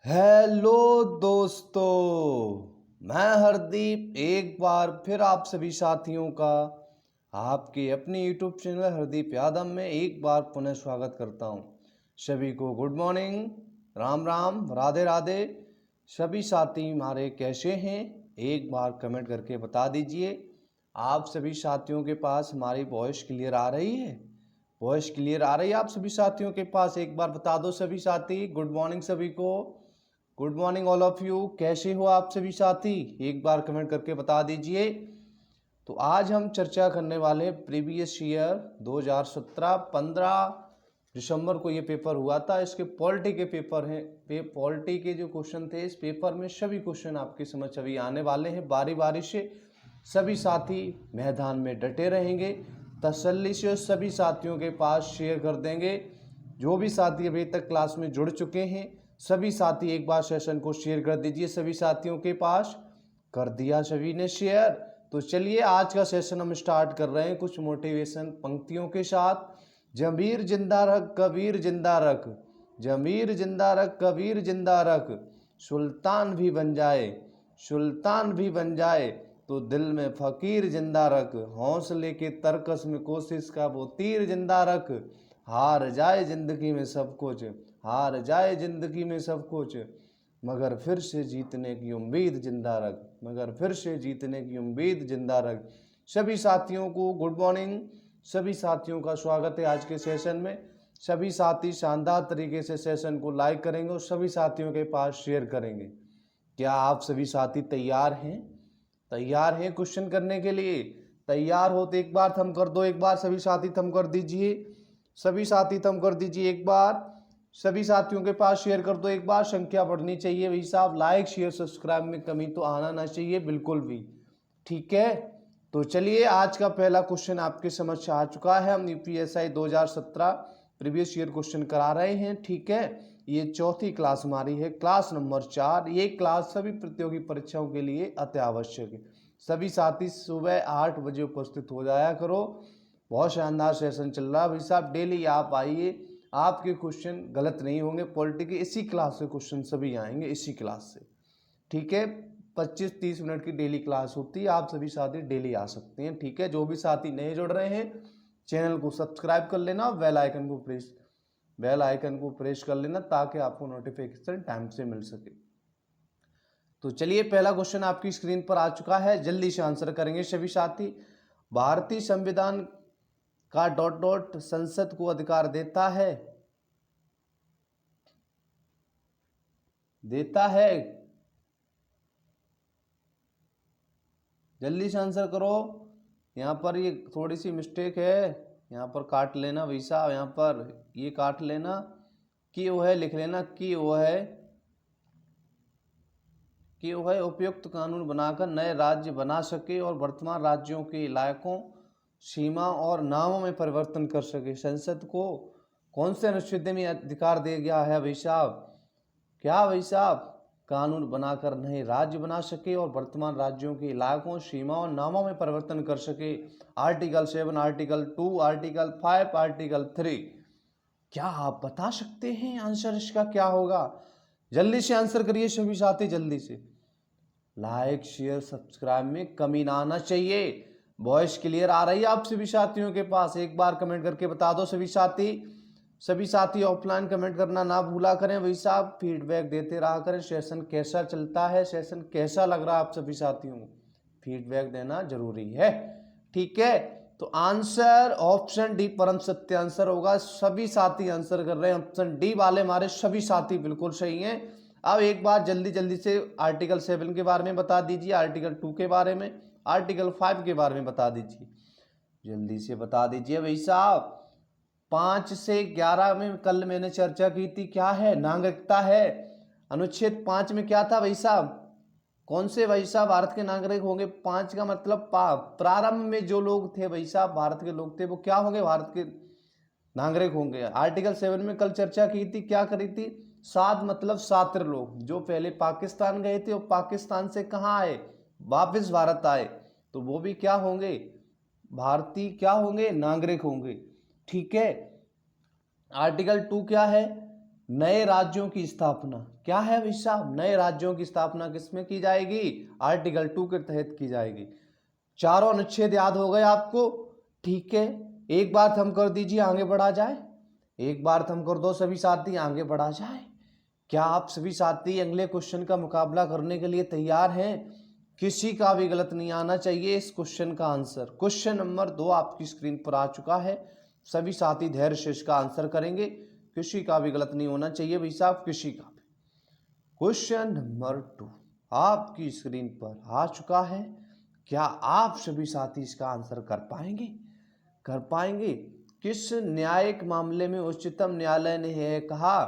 Hello दोस्तों, मैं हरदीप एक बार फिर आप सभी साथियों का आपके अपने यूट्यूब चैनल हरदीप यादव में एक बार पुनः स्वागत करता हूं। सभी को गुड मॉर्निंग, राम राम, राधे राधे। सभी साथी हमारे कैसे हैं, एक बार कमेंट करके बता दीजिए। आप सभी साथियों के पास हमारी वॉइस क्लियर आ रही है? वॉइस क्लियर आ रही है आप सभी साथियों के पास? एक बार बता दो सभी साथी। गुड मॉर्निंग सभी को, good morning all of you. कैसे हो आप सभी साथी, एक बार कमेंट करके बता दीजिए। तो आज हम चर्चा करने वाले प्रीवियस ईयर 2017 15 दिसंबर को ये पेपर हुआ था। इसके पॉलिटी के पेपर हैं, पॉलिटी के जो क्वेश्चन थे इस पेपर में सभी क्वेश्चन आपकी समझ अभी आने वाले हैं बारी बारी से। सभी साथी मैदान में डटे रहेंगे, तसल्ली से सभी साथियों के पास शेयर कर देंगे। जो भी साथी अभी तक क्लास में जुड़ चुके हैं सभी साथी एक बार सेशन को शेयर कर दीजिए। सभी साथियों के पास कर दिया सभी ने शेयर। तो चलिए आज का सेशन हम स्टार्ट कर रहे हैं कुछ मोटिवेशन पंक्तियों के साथ। जमीर जिंदा रख कबीर जिंदा रख, जमीर जिंदा रख कबीर जिंदा रख, सुल्तान भी बन जाए, सुल्तान भी बन जाए तो दिल में फकीर जिंदा रख, हौसले के तरकस में कोशिश का वो तीर जिंदा रख, हार जाए जिंदगी में सब कुछ, हार जाए जिंदगी में सब कुछ, मगर फिर से जीतने की उम्मीद जिंदा रख, मगर फिर से जीतने की उम्मीद जिंदा रख। सभी साथियों को गुड मॉर्निंग, सभी साथियों का स्वागत है आज के सेशन में। सभी साथी शानदार तरीके से सेशन को लाइक करेंगे और सभी साथियों के पास शेयर करेंगे। क्या आप सभी साथी तैयार हैं? तैयार हैं क्वेश्चन करने के लिए? तैयार हो तो एक बार थम कर दो, एक बार सभी साथी थम कर दीजिए, सभी साथी थम कर दीजिए एक बार। सभी साथियों के पास शेयर कर दो एक बार, संख्या बढ़नी चाहिए भाई साहब। लाइक शेयर सब्सक्राइब में कमी तो आना ना चाहिए बिल्कुल भी, ठीक है। तो चलिए आज का पहला क्वेश्चन आपके समझ आ चुका है। हम यूपीएसआई 2017 प्रीवियस ईयर क्वेश्चन करा रहे हैं, ठीक है। ये चौथी क्लास हमारी है, क्लास नंबर 4। ये क्लास सभी प्रतियोगी परीक्षाओं के लिए अति आवश्यक है। सभी साथी सुबह 8 बजे उपस्थित हो जाया करो। बहुत शानदार सेशन चल रहा है भाई साहब, डेली आप आइए, आपके क्वेश्चन गलत नहीं होंगे। पॉलिटी के इसी क्लास से क्वेश्चन सभी आएंगे, इसी क्लास से, ठीक है। 25-30 मिनट की डेली क्लास होती है, आप सभी साथी डेली आ सकते हैं, ठीक है। जो भी साथी नए जुड़ रहे हैं चैनल को सब्सक्राइब कर लेना, बेल आइकन को प्रेस कर लेना ताकि आपको नोटिफिकेशन टाइम से मिल सके। तो चलिए पहला क्वेश्चन आपकी स्क्रीन पर आ चुका है, जल्दी से आंसर करेंगे सभी साथी। भारतीय संविधान का डॉट डॉट संसद को अधिकार देता है, देता है, जल्दी से आंसर करो। यहाँ पर ये थोड़ी सी मिस्टेक है, यहाँ पर काट लेना भाई साहब, यहाँ पर ये काट लेना, कि वो है लिख लेना, कि वो है उपयुक्त कानून बनाकर नए राज्य बना सके और वर्तमान राज्यों के इलाकों, सीमा और नामों में परिवर्तन कर सके। संसद को कौन से अनुच्छेद में अधिकार दिया गया है भाई साहब? क्या भाई साहब? कानून बनाकर नए राज्य बना सके और वर्तमान राज्यों के इलाकों, सीमा और नामों में परिवर्तन कर सके। Article 7, article 2, article 5, article 3। क्या आप बता सकते हैं आंसर इसका क्या होगा? जल्दी से आंसर करिए सभी साथी, जल्दी से। लाइक शेयर सब्सक्राइब में कमी ना आना चाहिए। वॉइस क्लियर आ रही है आप सभी साथियों के पास? एक बार कमेंट करके बता दो सभी साथी। सभी साथी ऑफलाइन कमेंट करना ना भूला करें भाई साहब, फीडबैक देते रहा करें। सेशन कैसा चलता है, सेशन कैसा लग रहा है आप सभी साथियों को, फीडबैक देना जरूरी है, ठीक है। तो आंसर ऑप्शन डी परम सत्य आंसर होगा। सभी साथी आंसर कर रहे हैं, ऑप्शन डी वाले हमारे सभी साथी बिल्कुल सही हैं। अब एक बार जल्दी जल्दी से आर्टिकल 7 के बारे में बता दीजिए, आर्टिकल 2 के बारे में, आर्टिकल 5 के बारे में बता दीजिए, जल्दी से बता दीजिए भाई साहब। 5 से 11 में कल मैंने चर्चा की थी, क्या है? नागरिकता है। अनुच्छेद 5 में क्या था भाई साहब? कौन से भाई साहब भारत के नागरिक होंगे? 5 का मतलब प्रारंभ में जो लोग थे भाई साहब भारत के लोग थे, वो क्या होंगे? भारत के नागरिक होंगे। आर्टिकल 7 में कल चर्चा की थी, क्या करी थी? 7 मतलब छात्र लोग जो पहले पाकिस्तान गए थे और पाकिस्तान से कहाँ आए? वापिस भारत आए, तो वो भी क्या होंगे? भारतीय क्या होंगे? नागरिक होंगे, ठीक है। आर्टिकल 2 क्या है? नए राज्यों की स्थापना। क्या है भाई साहब? नए राज्यों की स्थापना किसमें की जाएगी? आर्टिकल 2 के तहत की जाएगी। चारों अनुच्छेद याद हो गए आपको? ठीक है, एक बार थम कर दीजिए, आगे बढ़ा जाए। एक बार थम कर दो सभी साथी, आगे बढ़ा जाए। क्या आप सभी साथी अगले क्वेश्चन का मुकाबला करने के लिए तैयार हैं? किसी का भी गलत नहीं आना चाहिए इस क्वेश्चन का आंसर। क्वेश्चन नंबर 2 आपकी स्क्रीन पर आ चुका है। सभी साथी धैर्य से इसका आंसर करेंगे। किसी का भी गलत नहीं होना चाहिए भाई साहब, किसी का भी। क्वेश्चन नंबर 2 आपकी स्क्रीन पर आ चुका है। क्या आप सभी साथी इसका आंसर कर पाएंगे? कर पाएंगे? किस न्यायिक मामले में उच्चतम न्यायालय ने यह कहा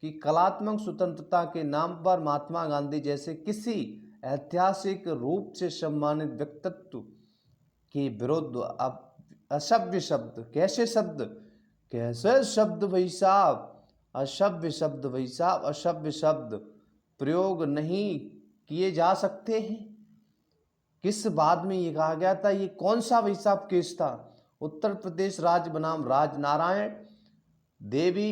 कि कलात्मक स्वतंत्रता के नाम पर महात्मा गांधी जैसे किसी ऐतिहासिक रूप से सम्मानित व्यक्तित्व के विरुद्ध अब असभ्य शब्द, कैसे शब्द, कैसे शब्द भाई साहब, असभ्य शब्द भाई साहब, असभ्य शब्द प्रयोग नहीं किए जा सकते हैं? किस बाद में ये कहा गया था? ये कौन सा भाई साहब केस था? उत्तर प्रदेश राज्य बनाम राज नारायण, देवी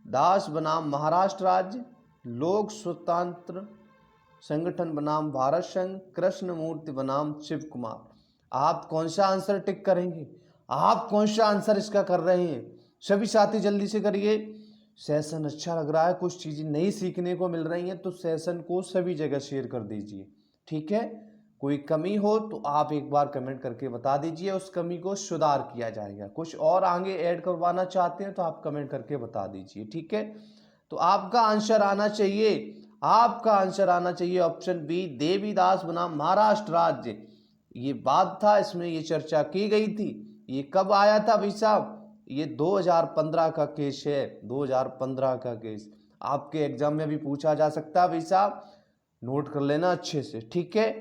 दास बनाम महाराष्ट्र राज्य, लोक स्वतंत्र संगठन बनाम भारत संघ, कृष्णमूर्ति बनाम शिव कुमार। आप कौन सा आंसर टिक करेंगे? आप कौन सा आंसर इसका कर रहे हैं? सभी साथी जल्दी से करिए। सेशन अच्छा लग रहा है, कुछ चीजें नई सीखने को मिल रही हैं, तो सेशन को सभी जगह शेयर कर दीजिए। ठीक है, कोई कमी हो तो आप एक बार कमेंट करके बता दीजिए, उस कमी को सुधार किया जाएगा। कुछ और आगे ऐड करवाना चाहते हैं तो आप कमेंट करके बता दीजिए। ठीक है, तो आपका आंसर आना चाहिए, आपका आंसर आना चाहिए ऑप्शन बी, देवीदास बनाम महाराष्ट्र राज्य। ये बात था, इसमें ये चर्चा की गई थी। ये कब आया था भाई साहब? ये 2015 का केस है, 2015 का केस। आपके एग्जाम में भी पूछा जा सकता है भाई साहब, नोट कर लेना अच्छे से। ठीक है,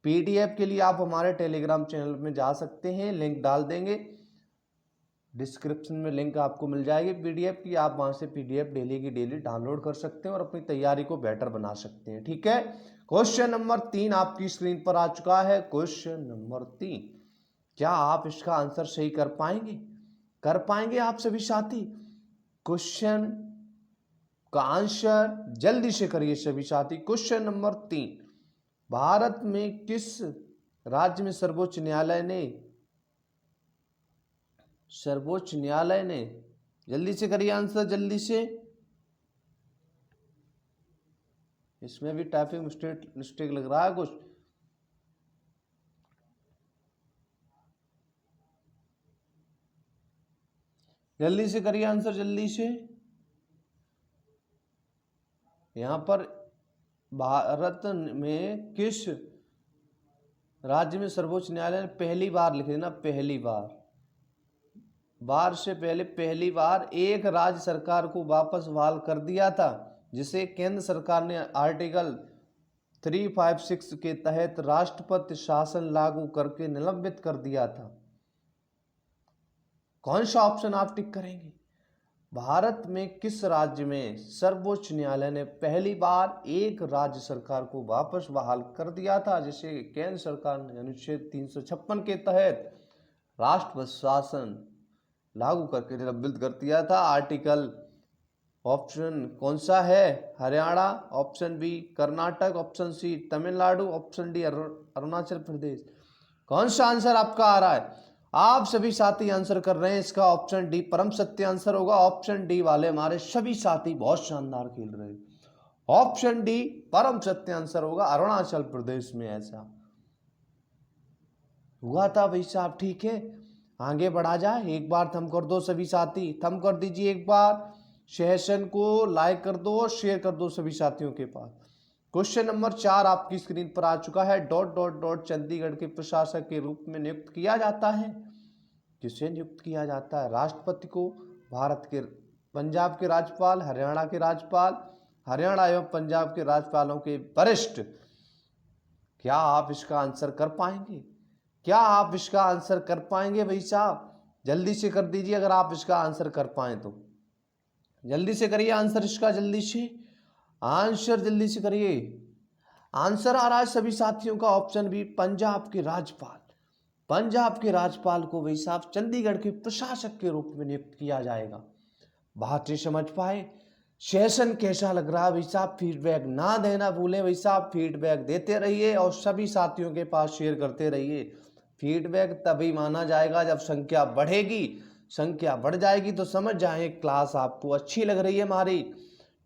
पीडीएफ के लिए आप हमारे टेलीग्राम चैनल में जा सकते हैं, लिंक डाल देंगे डिस्क्रिप्शन में, लिंक आपको मिल जाएगी पीडीएफ की। आप वहां से पीडीएफ डेली की डेली डाउनलोड कर सकते हैं और अपनी तैयारी को बेटर बना सकते हैं। ठीक है, क्वेश्चन नंबर 3 आपकी स्क्रीन पर आ चुका है। क्वेश्चन नंबर 3, क्या आप इसका आंसर सही कर पाएंगे? कर पाएंगे आप सभी साथी? क्वेश्चन का आंसर जल्दी से करिए सभी साथी। क्वेश्चन नंबर 3, भारत में किस राज्य में सर्वोच्च न्यायालय ने जल्दी से करिए आंसर, जल्दी से। इसमें भी टाइपिंग मिस्टेक लग रहा है कुछ। जल्दी से करिए आंसर, जल्दी से। यहां पर भारत में किस राज्य में सर्वोच्च न्यायालय ने, पहली बार लिख देना, पहली बार से पहले पहली बार एक राज्य सरकार को वापस बहाल कर दिया था, जिसे केंद्र सरकार ने आर्टिकल 356 के तहत राष्ट्रपति शासन लागू करके निलंबित कर दिया था। कौन सा ऑप्शन आप टिक करेंगे? भारत में किस राज्य में सर्वोच्च न्यायालय ने पहली बार एक राज्य सरकार को वापस बहाल कर दिया था, जिसे केंद्र सरकार ने अनुच्छेद 356 के तहत राष्ट्रपति शासन लागू करके निलंबित कर दिया था? आर्टिकल ऑप्शन कौन सा है? Haryana, option B Karnataka, option C Tamil Nadu, option D Arunachal Pradesh. कौन सा आंसर आपका आ रहा है? आप सभी साथी आंसर कर रहे हैं, इसका ऑप्शन डी परम सत्य आंसर होगा। ऑप्शन डी वाले हमारे सभी साथी बहुत शानदार खेल रहे हैं। ऑप्शन डी परम सत्य आंसर होगा, अरुणाचल प्रदेश में ऐसा हुआ था भाई साहब। ठीक है, आगे बढ़ा जाए। एक बार थम कर दो सभी साथी, थम कर दीजिए एक बार, सेशन को लाइक कर दो और शेयर कर दो सभी साथियों के पास। क्वेश्चन नंबर 4 आपकी स्क्रीन पर आ चुका है। ... चंडीगढ़ के प्रशासक के रूप में नियुक्त किया जाता है? किसे नियुक्त किया जाता है? राष्ट्रपति को, भारत के पंजाब के राज्यपाल, हरियाणा के राज्यपाल, हरियाणा एवं पंजाब के राज्यपालों के वरिष्ठ। क्या आप इसका आंसर कर पाएंगे? क्या आप इसका आंसर कर पाएंगे भाई साहब? जल्दी से कर दीजिए अगर आप इसका आंसर कर पाए तो। जल्दी से करिए आंसर इसका, जल्दी से आंसर जल्दी से करिए। आंसर आ रहा है सभी साथियों का ऑप्शन बी, पंजाब के राज्यपाल। पंजाब के राज्यपाल को भाई साहब चंडीगढ़ के प्रशासक के रूप में नियुक्त किया जाएगा। बात से समझ पाए? सेशन कैसा लग रहा है भाई साहब, फीडबैक ना देना भूलें भाई साहब, फीडबैक देते रहिए और सभी साथियों के पास शेयर करते रहिए। फीडबैक तभी माना जाएगा जब संख्या बढ़ेगी, संख्या बढ़ जाएगी तो समझ जाए क्लास आपको अच्छी लग रही है हमारी।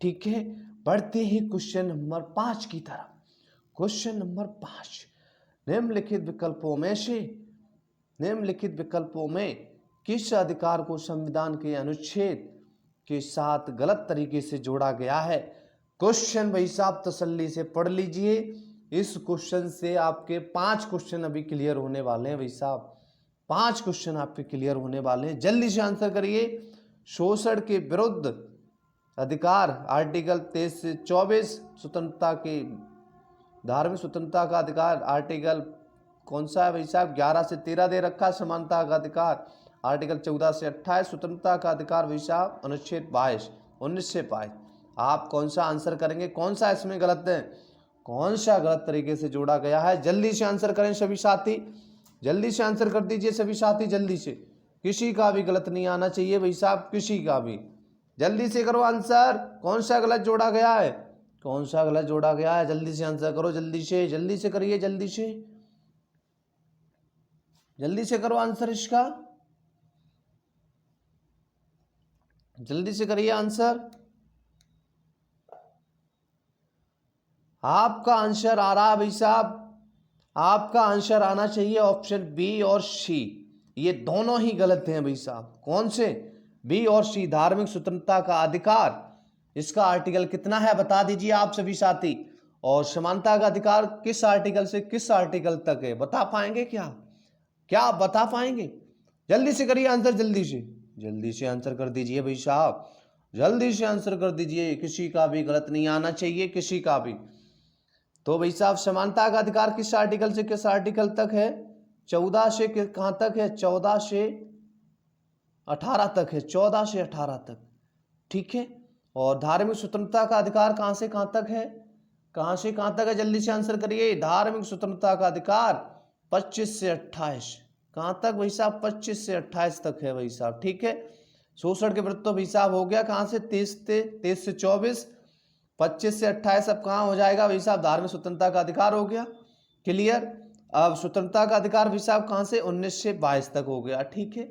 ठीक है, बढ़ते ही क्वेश्चन नंबर 5 की तरफ। क्वेश्चन नंबर 5, निम्नलिखित विकल्पों में किस अधिकार को संविधान के अनुच्छेद के साथ गलत तरीके से जोड़ा गया है। क्वेश्चन भाई साहब तसल्ली से पढ़ लीजिए, इस क्वेश्चन से आपके 5 क्वेश्चन अभी क्लियर होने वाले हैं भाई साहब, 5 क्वेश्चन आपके क्लियर होने वाले हैं, जल्दी से आंसर करिए। शोषण के विरुद्ध अधिकार आर्टिकल 23 से 24, स्वतंत्रता के धार्मिक स्वतंत्रता का अधिकार आर्टिकल कौन सा है भाई साहब, 11 से 13 दे रखा है। समानता का अधिकार आर्टिकल 14 से 28, स्वतंत्रता का अधिकार भाई साहब अनुच्छेद 22, 19 से 22। आप कौन सा आंसर करेंगे, कौन सा इसमें गलत है, कौन सा गलत तरीके से जोड़ा गया है, जल्दी से आंसर करें सभी साथी, जल्दी से आंसर कर दीजिए सभी साथी, जल्दी से, किसी का भी गलत नहीं आना चाहिए भाई साहब, किसी का भी, जल्दी से करो आंसर। कौन सा गलत जोड़ा गया है, कौन सा गलत जोड़ा गया है, जल्दी से आंसर करो, जल्दी से करिए, जल्दी से करो आंसर इसका, जल्दी से करिए आंसर। आपका आंसर आ रहा है भाई साहब, आपका आंसर आना चाहिए ऑप्शन बी और सी, ये दोनों ही गलत हैं भाई साहब। कौन से, बी और सी, धार्मिक स्वतंत्रता का अधिकार, इसका आर्टिकल कितना है बता दीजिए आप सभी साथी, और समानता का अधिकार किस आर्टिकल से किस आर्टिकल तक है, बता पाएंगे क्या, क्या बता पाएंगे, जल्दी से करिए आंसर, जल्दी से आंसर कर दीजिए भाई साहब, जल्दी से आंसर कर दीजिए, किसी का भी गलत नहीं आना चाहिए, किसी का भी। तो भाई साहब समानता का अधिकार किस आर्टिकल से किस आर्टिकल तक है, 14 से कहां तक है, 14 से 18 तक है, 14 से 18 तक, ठीक है। और धार्मिक स्वतंत्रता का अधिकार कहां से कहां तक है, कहां से कहां तक है, जल्दी से आंसर करिए। धार्मिक स्वतंत्रता का अधिकार 25 से 28, कहां तक भाई साहब, 25 से 28 तक है भाई साहब, ठीक है। शोषण के विरुद्ध तो भाई साहब हो गया, कहां से 23 से 24, 25 से 28 अब कहां हो जाएगा भाई साहब, धार्मिक स्वतंत्रता का अधिकार हो गया, क्लियर। अब स्वतंत्रता का अधिकार भाई साहब कहां से, 19 से 22 तक हो गया, ठीक है,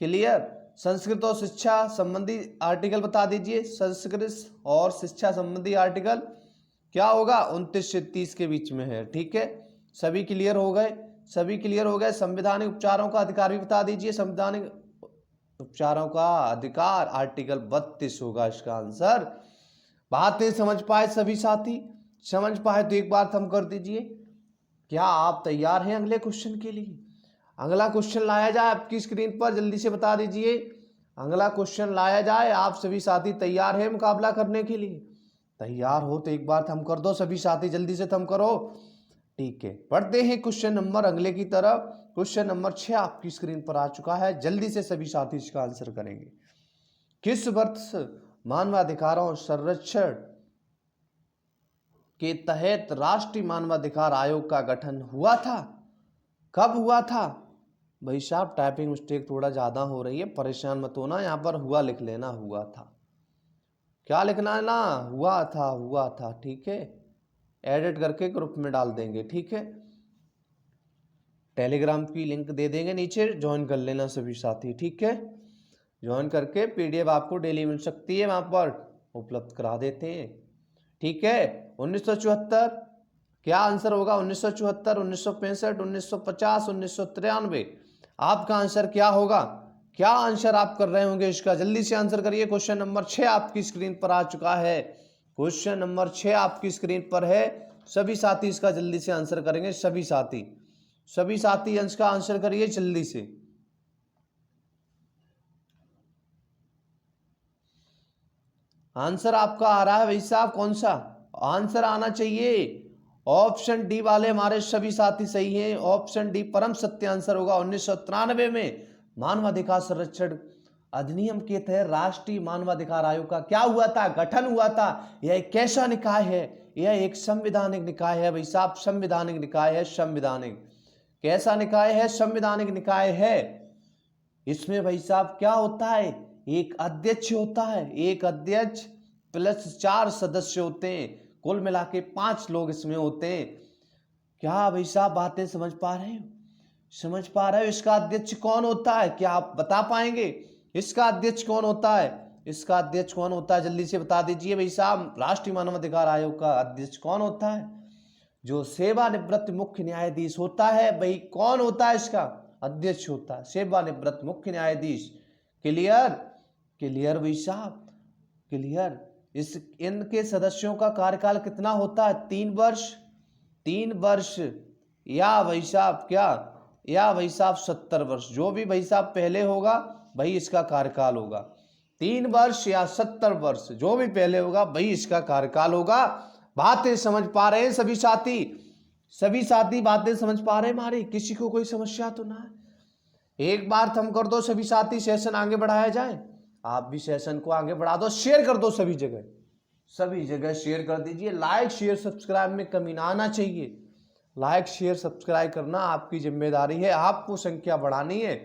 क्लियर। संस्कृत और शिक्षा संबंधी आर्टिकल बता दीजिए, संस्कृत और शिक्षा संबंधी आर्टिकल क्या होगा, 29 से 30 के बीच में है, ठीक है। सभी क्लियर हो गए, सभी क्लियर हो गए। संवैधानिक उपचारों का अधिकार भी बता दीजिए, संवैधानिक उपचारों का अधिकार आर्टिकल 32 होगा इसका आंसर। बातें समझ पाए सभी साथी, समझ पाए तो एक बार थम कर दीजिए। क्या आप तैयार हैं अगले क्वेश्चन के लिए, अगला क्वेश्चन लाया जाए आपकी स्क्रीन पर, जल्दी से बता दीजिए, अगला क्वेश्चन लाया जाए, आप सभी साथी तैयार हैं मुकाबला करने के लिए, तैयार हो तो एक बार थम कर दो सभी साथी, जल्दी से थम करो, ठीक है। पढ़ते हैं क्वेश्चन नंबर अगले की तरफ। क्वेश्चन नंबर 6 आपकी स्क्रीन पर आ चुका है, जल्दी से सभी साथी इसका आंसर करेंगे। किस वर्ष मानवाधिकारों संरक्षण के तहत राष्ट्रीय मानवाधिकार आयोग का गठन हुआ था, कब हुआ था भाई साहब, टाइपिंग मिस्टेक थोड़ा ज्यादा हो रही है, परेशान मत होना, यहां पर हुआ लिख लेना, हुआ था, क्या लिखना है ना, हुआ था, ठीक है, एडिट करके ग्रुप में डाल देंगे, ठीक है, टेलीग्राम की लिंक दे देंगे नीचे, ज्वाइन कर लेना सभी साथी, ठीक है, ज्वाइन करके पीडीएफ आपको डेली मिल सकती है, वहां पर उपलब्ध करा देते हैं, ठीक है। 1974 क्या आंसर होगा, 1974, 1965, 1950, 1993, आपका आंसर क्या होगा, क्या आंसर आप कर रहे होंगे इसका, जल्दी से आंसर करिए। क्वेश्चन नंबर 6 आपकी स्क्रीन पर आ चुका है, क्वेश्चन नंबर 6 आपकी स्क्रीन पर है, सभी साथी इसका जल्दी से आंसर करेंगे, सभी साथी अंश का आंसर करिए जल्दी से। आंसर आपका आ रहा है भाई साहब, कौन सा आंसर आना चाहिए, ऑप्शन डी वाले हमारे सभी साथी सही हैं, ऑप्शन डी परम सत्य आंसर होगा। 1993 में मानवाधिकार संरक्षण अधिनियम के तहत राष्ट्रीय मानवाधिकार आयोग का क्या हुआ था, गठन हुआ था। यह एक कैसा निकाय है, यह एक संवैधानिक निकाय है भाई साहब, संवैधानिक निकाय है, संवैधानिक कैसा निकाय है, संवैधानिक निकाय है। इसमें भाई साहब क्या होता है, एक अध्यक्ष होता है, एक अध्यक्ष प्लस 4 सदस्य होते हैं, कुल मिला के 5 लोग इसमें होते हैं। क्या भाई साहब बातें समझ पा रहे हो? समझ पा रहे हो? इसका अध्यक्ष कौन होता है? क्या आप बता पाएंगे इसका अध्यक्ष कौन होता है? इसका अध्यक्ष कौन होता है? जल्दी से बता दीजिए भाई साहब। राष्ट्रीय मानवाधिकार आयोग का अध्यक्ष कौन होता है? जो सेवानिवृत्त मुख्य न्यायाधीश होता है, भाई कौन होता है इसका अध्यक्ष? होता है सेवानिवृत्त मुख्य न्यायाधीश। क्लियर? क्लियर भाई साहब? क्लियर? इनके सदस्यों का कार्यकाल कितना होता है? 3 वर्ष। 3 वर्ष या भाई साहब क्या, या भाई साहब 70 वर्ष, जो भी भाई साहब पहले होगा भाई इसका कार्यकाल होगा। 3 वर्ष या 70 वर्ष, जो भी पहले होगा भाई इसका कार्यकाल होगा। बातें समझ पा रहे हैं सभी साथी? सभी साथी बातें समझ पा रहे हैं हमारी? किसी को कोई समस्या तो ना है? एक बार थम कर दो सभी साथी, सेशन आगे बढ़ाया जाए। आप भी सेशन को आगे बढ़ा दो, शेयर कर दो सभी जगह, सभी जगह शेयर कर दीजिए। लाइक शेयर सब्सक्राइब में कमी ना आना चाहिए। लाइक शेयर सब्सक्राइब करना आपकी जिम्मेदारी है, आपको संख्या बढ़ानी है।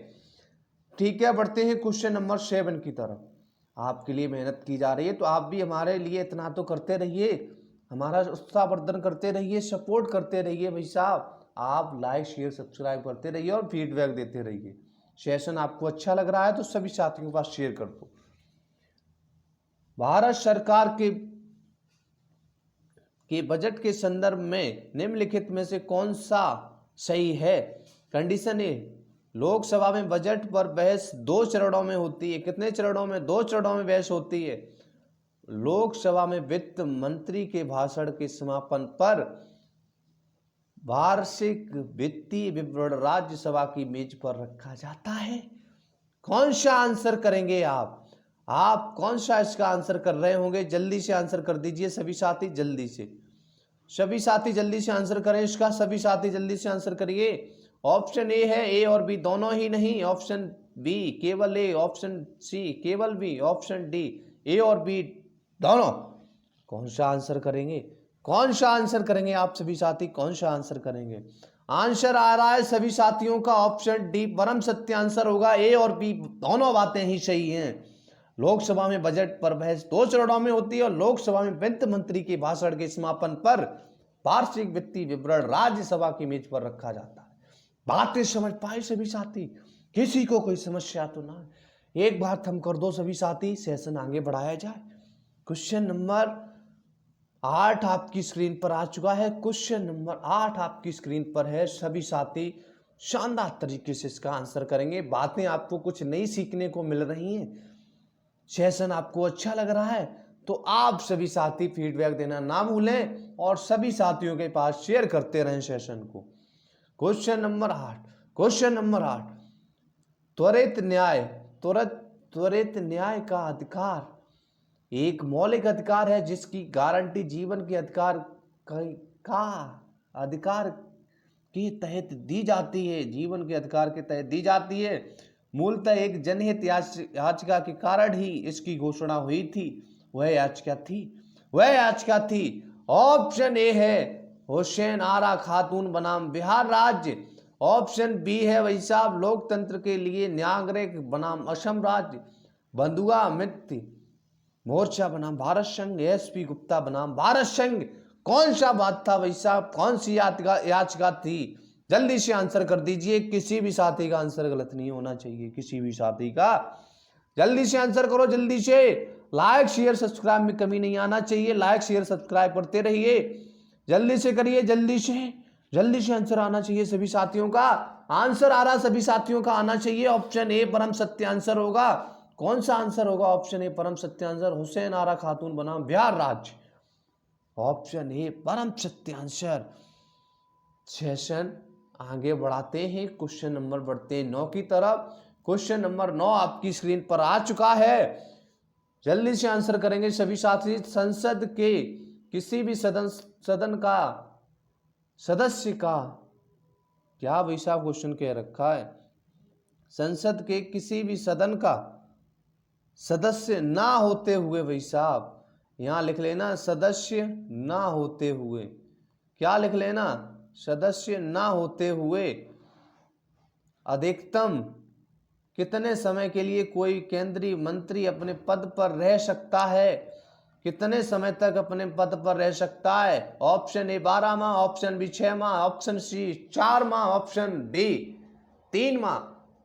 ठीक है, बढ़ते हैं क्वेश्चन नंबर 7 की तरफ। आपके लिए मेहनत की जा रही है तो आप भी हमारे लिए इतना तो करते रहिए, हमारा उत्साहवर्धन करते रहिए, सपोर्ट करते रहिए भाई साहब। आप लाइक शेयर सब्सक्राइब करते रहिए और फीडबैक देते रहिए। सेशन आपको अच्छा लग रहा है तो सभी साथियों के पास शेयर कर दो। भारत सरकार के बजट के संदर्भ में निम्नलिखित में से कौन सा सही है? कंडीशन ए, लोकसभा में बजट पर बहस 2 चरणों में होती है। कितने चरणों में? 2 चरणों में बहस होती है। लोकसभा में वित्त मंत्री के भाषण के समापन पर वार्षिक वित्तीय विवरण राज्यसभा की मेज पर रखा जाता है। कौन सा आंसर करेंगे आप? आप कौन सा इसका आंसर कर रहे होंगे? जल्दी से आंसर कर दीजिए सभी साथी, जल्दी से। सभी साथी जल्दी से आंसर करें इसका, सभी साथी जल्दी से आंसर करिए। ऑप्शन ए है, ए और बी दोनों ही नहीं, ऑप्शन बी केवल ए, ऑप्शन सी केवल बी, ऑप्शन डी ए और बी दोनों। कौन सा आंसर करेंगे? कौन सा आंसर करेंगे आप सभी साथी? कौन सा आंसर करेंगे? आंसर आ रहा है सभी साथियों का ऑप्शन डी परम सत्य आंसर होगा। ए और बी दोनों बातें ही सही हैं। लोकसभा में बजट पर बहस 2 चरणों में होती है और लोकसभा में वित्त मंत्री के भाषण के समापन पर वार्षिक वित्तीय विवरण राज्यसभा की मेज पर रखा जाता है। बातें समझ पाए सभी साथी? किसी को कोई समस्या तो ना? एक बार थम कर दो सभी साथी, सेशन आगे बढ़ाया जाए। क्वेश्चन नंबर 8 आपकी स्क्रीन पर आ चुका है। क्वेश्चन नंबर 8 आपकी स्क्रीन पर है। सभी साथी शानदार तरीके से इसका आंसर करेंगे। बातें आपको कुछ नई सीखने को मिल रही हैं, सेशन आपको अच्छा लग रहा है तो आप सभी साथी फीडबैक देना ना भूलें और सभी साथियों के पास शेयर करते रहें सेशन को। क्वेश्चन नंबर 8, क्वेश्चन नंबर 8, त्वरित न्याय, त्वरित न्याय का अधिकार एक मौलिक अधिकार है जिसकी गारंटी जीवन के अधिकार का अधिकार के तहत दी जाती है। जीवन के अधिकार के तहत दी जाती है। मूलतः एक जनहित याचिका के कारण ही इसकी घोषणा हुई थी। वह याचिका थी ऑप्शन ए है हुसैन आरा खातून बनाम बिहार राज्य, ऑप्शन बी है भाई साहब लोकतंत्र के लिए न्यायालय बनाम असम राज्य, बंधुआ मित्र मोर्चा बनाम भारत संघ, एसपी गुप्ता बनाम भारत संघ। कौन सा बात था भाई साहब? कौन सी याचिका थी? जल्दी से आंसर कर दीजिए। किसी भी साथी का आंसर गलत नहीं होना चाहिए, किसी भी साथी का। जल्दी से आंसर करो, जल्दी से। लाइक शेयर सब्सक्राइब में कमी नहीं आना चाहिए। लाइक शेयर सब्सक्राइब करते रहिए, जल्दी से करिए, जल्दी से आंसर आना चाहिए सभी साथियों का। आंसर आ रहा सभी साथियों का आना चाहिए। ऑप्शन ए परम सत्य आंसर होगा। कौन सा आंसर होगा? ऑप्शन ए परम सत्य आंसर, हुसैन आरा खातून बनाम बिहार राज्य। ऑप्शन ए परम सत्य आंसर। सेशन आगे बढ़ाते हैं, क्वेश्चन नंबर बढ़ते हैं 9 की तरफ। क्वेश्चन नंबर 9 आपकी स्क्रीन पर आ चुका है। जल्दी से आंसर करेंगे सभी साथी। संसद के किसी भी सदन का सदस्य का, क्या भाई साहब क्वेश्चन कह रखा है? संसद के किसी भी सदन का सदस्य ना होते हुए, भाई साहब यहां लिख लेना सदस्य ना होते हुए। क्या लिख लेना? सदस्य ना होते हुए अधिकतम कितने समय के लिए कोई केंद्रीय मंत्री अपने पद पर रह सकता है? कितने समय तक अपने पद पर रह सकता है? ऑप्शन ए 12 माह, ऑप्शन बी 6 माह, ऑप्शन सी 4 माह, ऑप्शन डी 3 माह।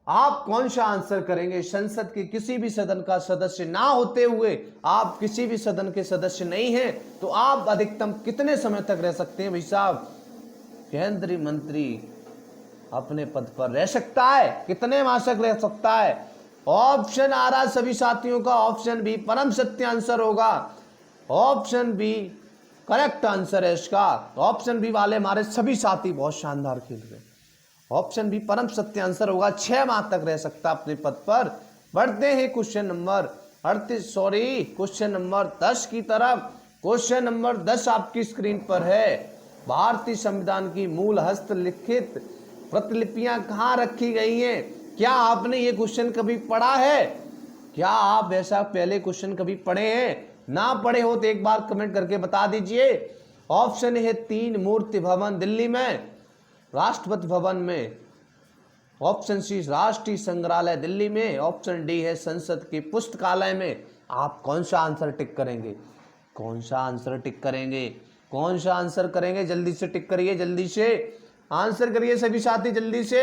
आप कौन सा आंसर करेंगे? संसद के किसी भी सदन का सदस्य ना होते हुए आप किसी भी सदन के सदस्य नहीं हैं, तो आप अधिकतम कितने समय तक रह सकते हैं भाई साहब? केंद्रीय मंत्री अपने पद पर रह सकता है, कितने मास तक रह सकता है? ऑप्शन आ रहा है सभी साथियों का, ऑप्शन बी परम सत्य आंसर होगा। ऑप्शन बी करेक्ट आंसर है इसका। ऑप्शन बी वाले हमारे सभी साथी बहुत शानदार खेल रहे। ऑप्शन बी परम सत्य आंसर होगा, 6 माह तक रह सकता अपने पद पर। बढ़ते हैं क्वेश्चन नंबर 10 की तरफ। क्वेश्चन नंबर 10 आपकी स्क्रीन पर है। भारतीय संविधान की मूल हस्तलिखित प्रतिलिपियां कहाँ रखी गई हैं? क्या आपने ये क्वेश्चन कभी पढ़ा है? क्या आप ऐसा पहले क्वेश्चन कभी पढ़े हैं? ना पढ़े हो तो एक बार कमेंट करके बता दीजिए। ऑप्शन है 3 मूर्ति भवन दिल्ली में, राष्ट्रपति भवन में, ऑप्शन सी राष्ट्रीय संग्रहालय दिल्ली में, ऑप्शन डी है संसद के पुस्तकालय में। आप कौन सा आंसर टिक करेंगे? कौन सा आंसर टिक करेंगे? कौन सा आंसर करेंगे? जल्दी से टिक करिए, जल्दी से आंसर करिए सभी साथी, जल्दी से।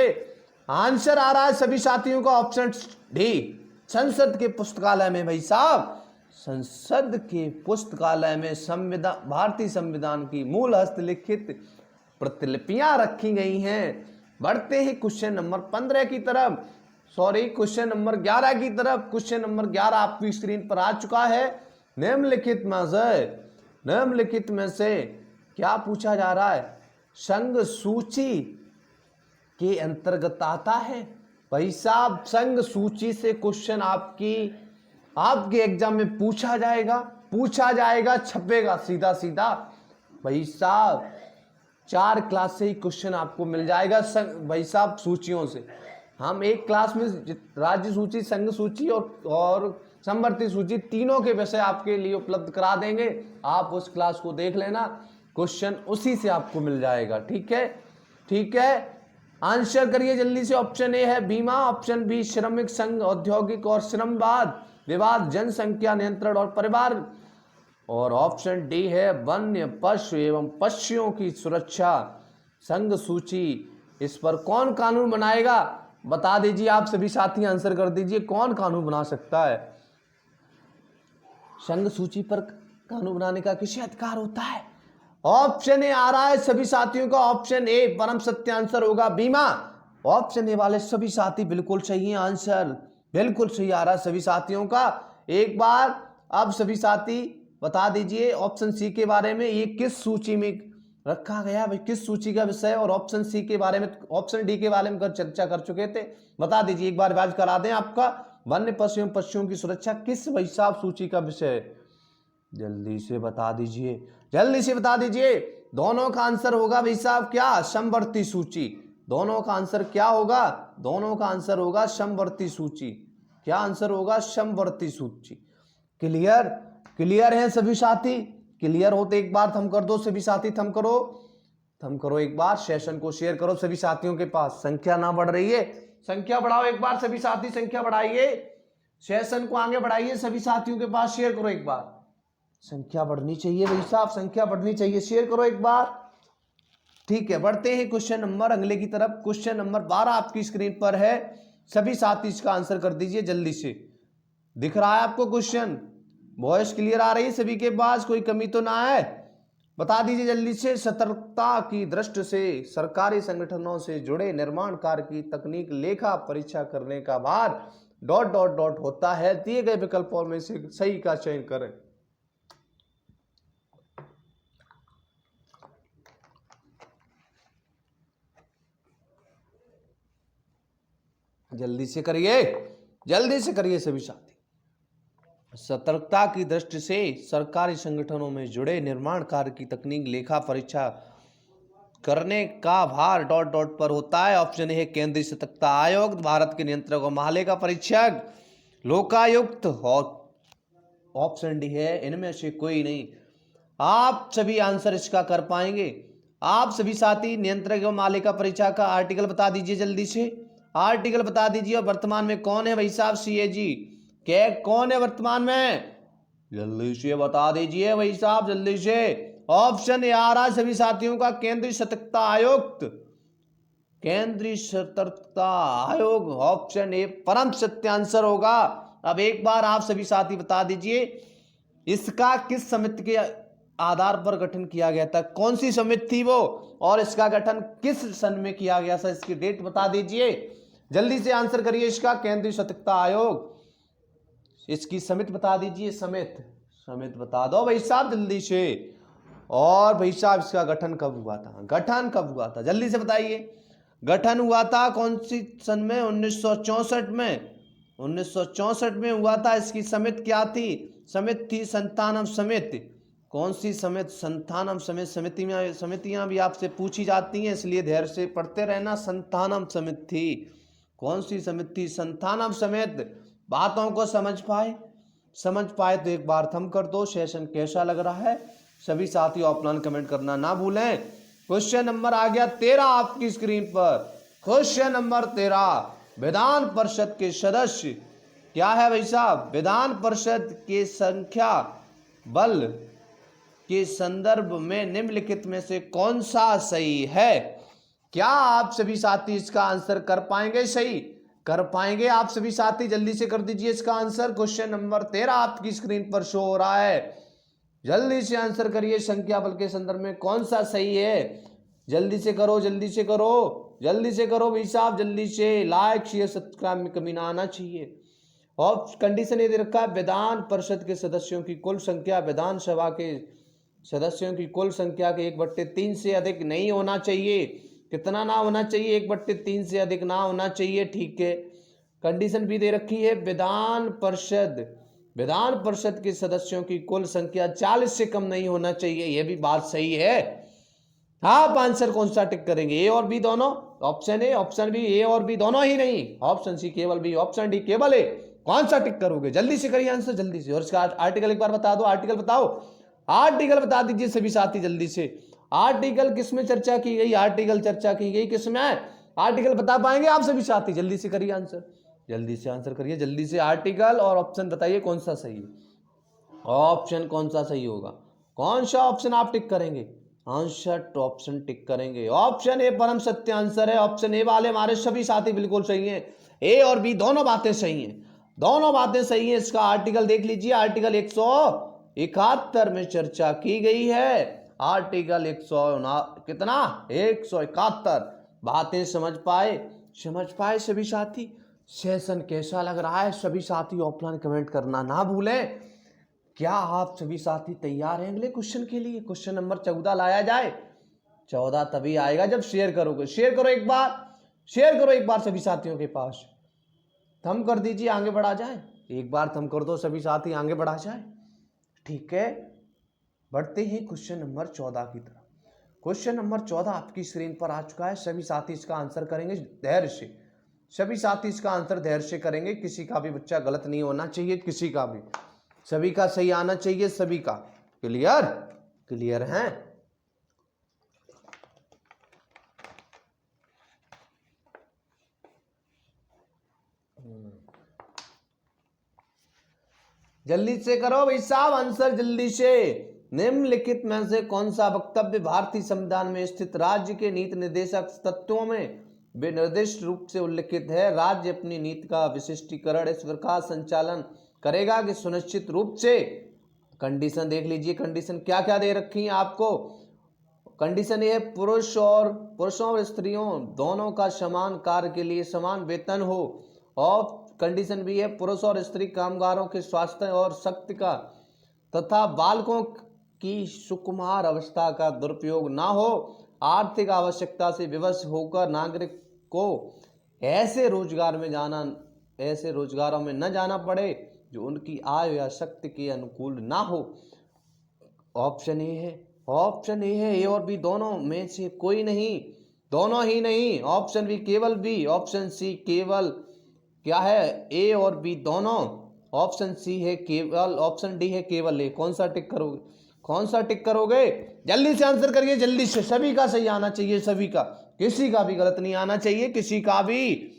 आंसर आ रहा है सभी साथियों का ऑप्शन डी, संसद के पुस्तकालय में भाई साहब। संसद के पुस्तकालय में संविधान, भारतीय संविधान की मूल हस्तलिखित प्रतिलिपियां रखी गई हैं। बढ़ते ही क्वेश्चन नंबर 15 की तरफ, क्वेश्चन नंबर 11 की तरफ। क्वेश्चन नंबर 11 आपकी स्क्रीन पर आ चुका है। निम्नलिखित में से क्या पूछा जा रहा है? संघ सूची के अंतर्गत आता है भाई साहब। संघ सूची से क्वेश्चन आपके एग्जाम में पूछा जाएगा, छपेगा सीधा सीधा भाई साहब। 4 क्लास से ही क्वेश्चन आपको मिल जाएगा भाई साहब सूचियों से। हम एक क्लास में राज्य सूची, संघ सूची और समवर्ती सूची तीनों के विषय आपके लिए उपलब्ध करा देंगे। आप उस क्लास को देख लेना, क्वेश्चन उसी से आपको मिल जाएगा। ठीक है, आंसर करिए जल्दी से। ऑप्शन ए है बीमा, ऑप्शन बी श्रमिक संघ, औद्योगिक और श्रमवाद विवाद, जनसंख्या नियंत्रण और परिवार, और ऑप्शन डी है वन्य पशु एवं पक्षियों की सुरक्षा। संघ सूची, इस पर कौन कानून बनाएगा? बता दीजिए आप सभी साथी, आंसर कर दीजिए। कौन कानून बना सकता है? संघ सूची पर कानून बनाने का किसे अधिकार होता है? ऑप्शन ए आ रहा है सभी साथियों का, ऑप्शन ए परम सत्य आंसर होगा बीमा। ऑप्शन ए वाले सभी साथी बिल्कुल सही है, आंसर बिल्कुल सही आ रहा है सभी साथियों का। एक बार अब सभी साथी बता दीजिए ऑप्शन सी के बारे में, ये किस सूची में रखा गया भाई, किस सूची का विषय? और ऑप्शन सी के बारे में, ऑप्शन डी के बारे में चर्चा कर चुके थे। बता दीजिए, एक बार रिवाइज करा दें आपका। वन्य पशुओं की सुरक्षा किस भाई साहब सूची का विषय है? जल्दी से बता दीजिए, दोनों का आंसर होगा भाई साहब क्या? समवर्ती सूची। दोनों का आंसर क्या होगा? दोनों का आंसर होगा समवर्ती सूची। क्या आंसर होगा? समवर्ती सूची। क्लियर है सभी साथी? क्लियर हो तो एक बार थम कर दो सभी साथी, थम करो एक बार। सेशन को शेयर करो सभी साथियों के पास। संख्या ना बढ़ रही है, संख्या बढ़ाओ एक बार सभी साथी, संख्या बढ़ाइए, सेशन को आगे बढ़ाइए सभी साथियों के पास। शेयर करो एक बार, संख्या बढ़नी चाहिए भाई साहब, संख्या बढ़नी चाहिए। शेयर करो एक बार। ठीक है, बढ़ते हैं क्वेश्चन नंबर अगले की तरफ। क्वेश्चन नंबर 12 आपकी स्क्रीन पर है। सभी साथी इसका आंसर कर दीजिए जल्दी से। दिख रहा है आपको क्वेश्चन? वॉइस क्लियर आ रही है सभी के पास? कोई कमी तो ना है? बता दीजिए जल्दी से। सतर्कता की दृष्टि से सरकारी संगठनों से जुड़े निर्माण कार्य की तकनीक लेखा परीक्षा करने का भार ... होता है। दिए गए विकल्पों में से सही का चयन करें। जल्दी से करिए सभी साथी। सतर्कता की दृष्टि से सरकारी संगठनों में जुड़े निर्माण कार्य की तकनीक लेखा परीक्षा करने का भार ... पर होता है। ऑप्शन है केंद्रीय सतर्कता आयोग, भारत के नियंत्रक और महालेखा परीक्षक, लोकायुक्त, और ऑप्शन डी है इनमें से कोई नहीं। आप सभी आंसर इसका कर पाएंगे? आप सभी साथी नियंत्रक एवं महालेखा परीक्षा का आर्टिकल बता दीजिए जल्दी से। आर्टिकल बता दीजिए। और वर्तमान में कौन है भाई साहब? CAG। क्या कौन है वर्तमान में? जल्दी से बता दीजिए भाई साहब, जल्दी से। ऑप्शन ए आ रहा है सभी साथियों का, केंद्रीय सतर्कता आयोग। केंद्रीय सतर्कता आयोग, ऑप्शन ए परम सत्य आंसर होगा। अब एक बार आप सभी साथी बता दीजिए, इसका किस समिति के आधार पर गठन किया गया था, कौन सी समिति थी वो, और इसका गठन किस सन में किया गया था, इसकी डेट बता दीजिए। जल्दी से आंसर करिए इसका। केंद्रीय सतर्कता आयोग, इसकी समिति बता दीजिए। समिति बता दो भाई साहब जल्दी से। और भाई साहब इसका गठन कब हुआ था, गठन कब हुआ था, जल्दी से बताइए। गठन हुआ था कौन सी सन में, 1964 में। 1964 में हुआ था। इसकी समिति क्या थी, समिति थी संतानम समिति। कौन सी समिति, संतानम समिति। समितियां भी आपसे पूछी जाती हैं, इसलिए धैर्य से पढ़ते रहना। संतानम समिति थी। कौन सी समिति थी, संतानम समिति। बातों को समझ पाए तो एक बार थम कर दो। सेशन कैसा लग रहा है सभी साथी ऑफलाइन कमेंट करना ना भूलें। क्वेश्चन नंबर आ गया 13 आपकी स्क्रीन पर। क्वेश्चन नंबर 13, विधान परिषद के सदस्य क्या है भाई साहब, विधान परिषद के संख्या बल के संदर्भ में निम्नलिखित में से कौन सा सही है। क्या आप सभी साथी इसका आंसर कर पाएंगे, सही कर पाएंगे आप सभी साथी, जल्दी से कर दीजिए इसका आंसर। क्वेश्चन नंबर 13 आपकी स्क्रीन पर शो हो रहा है, जल्दी से आंसर करिए। संख्या बल के संदर्भ में कौन सा सही है, जल्दी से करो, जल्दी से करो, जल्दी से करो भाई साहब, जल्दी से। लाइक शेयर सब्सक्राइब में कमी ना आना चाहिए। और कंडीशन ये दे रखा है, विधान परिषद के सदस्यों की कुल संख्या विधानसभा के सदस्यों की कुल संख्या के 1/3 से अधिक नहीं होना चाहिए। कितना ना होना चाहिए, 1/3 से अधिक ना होना चाहिए, ठीक है। कंडीशन भी दे रखी है, विधान परिषद के सदस्यों की कुल संख्या 40 से कम नहीं होना चाहिए, यह भी बात सही है। आप आंसर कौन सा टिक करेंगे, ए और बी दोनों, ऑप्शन ए ऑप्शन बी, ए और बी दोनों ही नहीं, ऑप्शन सी केवल बी, ऑप्शन डी केवल ए, कौन सा टिक करोगे, जल्दी से करिए आंसर, जल्दी से। और इसका आर्टिकल एक बार बता दो, आर्टिकल बताओ, आर्टिकल बता दीजिए सभी साथी जल्दी से। आर्टिकल किसमें चर्चा की गई, आर्टिकल चर्चा की गई किसमें, आर्टिकल बता पाएंगे आप सभी साथी, जल्दी से करिए आंसर, जल्दी से आंसर करिए, जल्दी से। आर्टिकल और ऑप्शन बताइए कौन सा सही है, ऑप्शन कौन सा सही होगा, कौन सा ऑप्शन आप टिक करेंगे, आंसर ऑप्शन टिक करेंगे। ऑप्शन ए परम सत्य आंसर है। ऑप्शन ए वाले हमारे सभी साथी बिल्कुल सही हैं, ए और बी दोनों बातें सही हैं, दोनों बातें सही हैं। इसका आर्टिकल देख लीजिए, आर्टिकल 171 में चर्चा की गई है। आर्टिकल 171 बातें समझ पाए सभी साथी। सेशन कैसा लग रहा है सभी साथी ऑफलाइन कमेंट करना ना भूलें। क्या आप सभी साथी तैयार हैं अगले क्वेश्चन के लिए। क्वेश्चन नंबर 14 लाया जाए, 14 तभी आएगा जब शेयर करोगे। शेयर करो एक बार सभी साथियों के पास, थम कर दीजिए, आगे बढ़ा जाए, एक बार थम कर दो सभी साथी, आगे बढ़ा जाए, ठीक है। बढ़ते हैं क्वेश्चन नंबर 14 की तरफ। क्वेश्चन नंबर 14 आपकी स्क्रीन पर आ चुका है, सभी साथी इसका आंसर करेंगे धैर्य से, सभी साथी इसका आंसर धैर्य से करेंगे, किसी का भी बच्चा गलत नहीं होना चाहिए, किसी का भी, सभी का सही आना चाहिए, सभी का। क्लियर हैं। जल्दी से करो भाई साहब आंसर, जल्दी से। निम्नलिखित में से कौन सा वक्तव्य भारतीय संविधान में स्थित राज्य के नीति निर्देशक तत्वों में विनिर्दिष्ट रूप से उल्लिखित है। राज्य अपनी नीति का विशिष्टीकरण इस प्रकार संचालन करेगा कि सुनिश्चित रूप से, कंडीशन देख लीजिए, कंडीशन क्या क्या दे रखी है आपको। कंडीशन ये है, पुरुषों और स्त्रियों दोनों का समान कार्य के लिए समान वेतन हो। और कंडीशन भी है, पुरुष और स्त्री कामगारों के स्वास्थ्य और शक्ति का तथा बालकों की सुकुमार अवस्था का दुरुपयोग ना हो। आर्थिक आवश्यकता से विवश होकर नागरिक को ऐसे रोजगारों में न जाना पड़े जो उनकी आय या शक्ति के अनुकूल ना हो। ऑप्शन ए है, ए और बी दोनों में से कोई नहीं, दोनों ही नहीं। ऑप्शन बी केवल बी, ऑप्शन सी केवल क्या है, ए और बी दोनों। ऑप्शन सी है केवल, ऑप्शन डी है केवल ए। कौन सा टिक करोगे, जल्दी से आंसर करिए, जल्दी से। सभी का सही आना चाहिए, सभी का, किसी का भी गलत नहीं आना चाहिए, किसी का भी।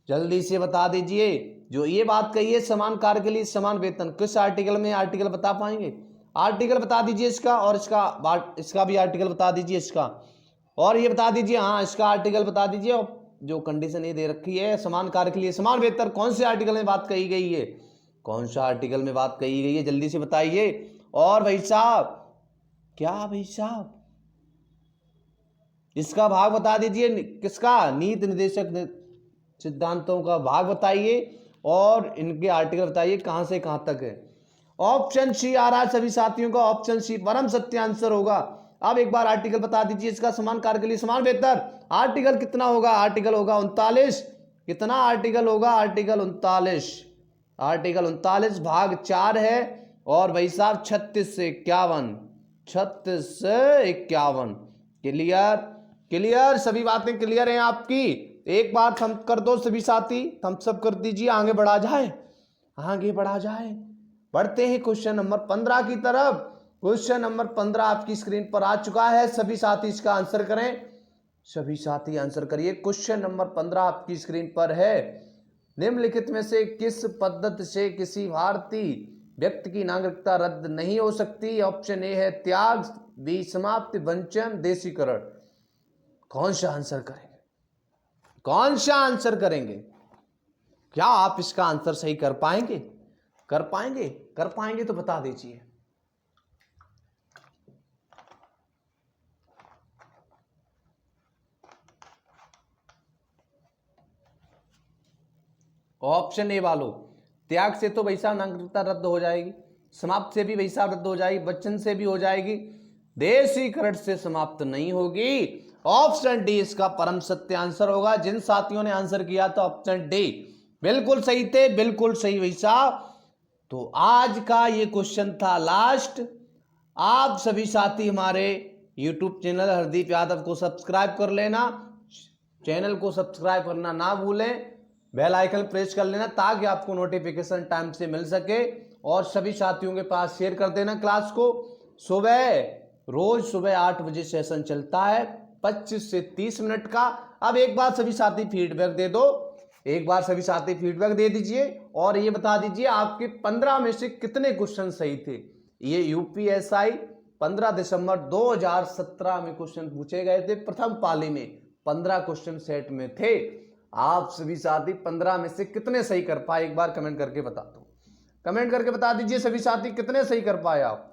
जल्दी से बता दीजिए, जो ये बात कही है समान कार्य के लिए समान वेतन, किस आर्टिकल में? आर्टिकल बता पाएंगे? आर्टिकल बता दीजिए इसका, और इसका भी आर्टिकल बता दीजिए इसका, और ये बता दीजिए, हाँ इसका आर्टिकल बता दीजिए। और जो कंडीशन ये दे रखी है समान कार्य के लिए समान वेतन, कौन से आर्टिकल में बात कही गई है? कौन सा आर्टिकल में बात कही गई है? जल्दी से बताइए। और भाई साहब, क्या भाई साहब, इसका भाग बता दीजिए, किसका? नीति निर्देशक सिद्धांतों का भाग बताइए, और इनके आर्टिकल बताइए कहां से कहां तक है। ऑप्शन सी आ रहा है सभी साथियों का, ऑप्शन सी परम सत्य आंसर होगा। अब एक बार आर्टिकल बता दीजिए इसका, समान कार्य के लिए समान वेतन, आर्टिकल कितना होगा? आर्टिकल होगा 39। कितना आर्टिकल होगा? आर्टिकल 39। आर्टिकल 39 भाग 4 है, और भाई साहब 36 से 51, 36 से 51। क्लियर? क्लियर? सभी बातें क्लियर हैं आपकी? एक बार थम कर दो सभी साथी, थम्स अप कर दीजिए, आगे बढ़ा जाए, आगे बढ़ा जाए। बढ़ते हैं क्वेश्चन नंबर 15 की तरफ। क्वेश्चन नंबर 15 आपकी स्क्रीन पर आ चुका है, सभी साथी इसका आंसर करें, सभी साथी आंसर करिए। क्वेश्चन नंबर 15 आपकी स्क्रीन पर है, निम्नलिखित में से किस पद्धति से किसी भारतीय व्यक्ति की नागरिकता रद्द नहीं हो सकती? ऑप्शन ए है त्याग, बी समाप्ति, वंचन, देशीकरण। कौन सा आंसर करेंगे? कौन सा आंसर करेंगे? क्या आप इसका आंसर सही कर पाएंगे? कर पाएंगे? कर पाएंगे तो बता दीजिए। ऑप्शन ए वालों, त्याग से तो वैसा नागरिकता रद्द हो जाएगी, समाप्त से भी वैसा रद्द हो जाएगी, वचन से भी हो जाएगी, देशीकरण से समाप्त नहीं होगी। ऑप्शन डी इसका परम सत्य आंसर होगा। जिन साथियों ने आंसर किया था ऑप्शन डी, बिल्कुल सही थे, बिल्कुल सही वैसा। तो आज का ये क्वेश्चन था लास्ट। आप सभी साथी हमारे YouTube चैनल हरदीप यादव को सब्सक्राइब कर लेना, चैनल को सब्सक्राइब करना ना भूलें, बेल आइकन प्रेस कर लेना ताकि आपको नोटिफिकेशन टाइम से मिल सके, और सभी साथियों के पास शेयर कर देना क्लास को। रोज सुबह 8 बजे सेशन चलता है, 25 से 30 मिनट का। अब एक बार सभी साथी फीडबैक दे दो, एक बार सभी साथी फीडबैक दे दीजिए, और ये बता दीजिए आपके 15 में से कितने क्वेश्चन सही थे। ये यूपीएसआई 15 दिसंबर 2017 में क्वेश्चन पूछे गए थे, प्रथम पाली में 15 क्वेश्चन सेट में थे। आप सभी साथी 15 में से कितने सही कर पाए, एक बार कमेंट करके बता दो, कमेंट करके बता दीजिए सभी साथी कितने सही कर पाए आप।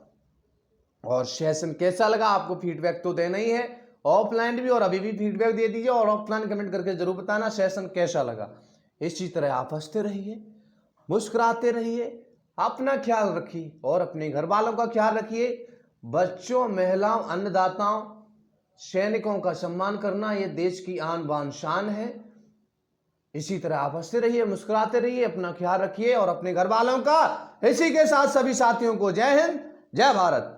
और सेशन कैसा लगा आपको फीडबैक तो देना ही है, ऑफलाइन भी और अभी भी फीडबैक दे दीजिए, और ऑफलाइन कमेंट करके जरूर बताना सेशन कैसा लगा। इसी तरह आप हंसते रहिए, मुस्कुराते रहिए, अपना ख्याल रखिए और अपने घर वालों का ख्याल रखिए। बच्चों, महिलाओं, अन्नदाताओं, सैनिकों का सम्मान करना ये देश की आन बान शान है। इसी तरह आप हंसते रहिए, मुस्कुराते रहिए, अपना ख्याल रखिए और अपने घर वालों का। इसी के साथ सभी साथियों को जय हिंद, जय भारत।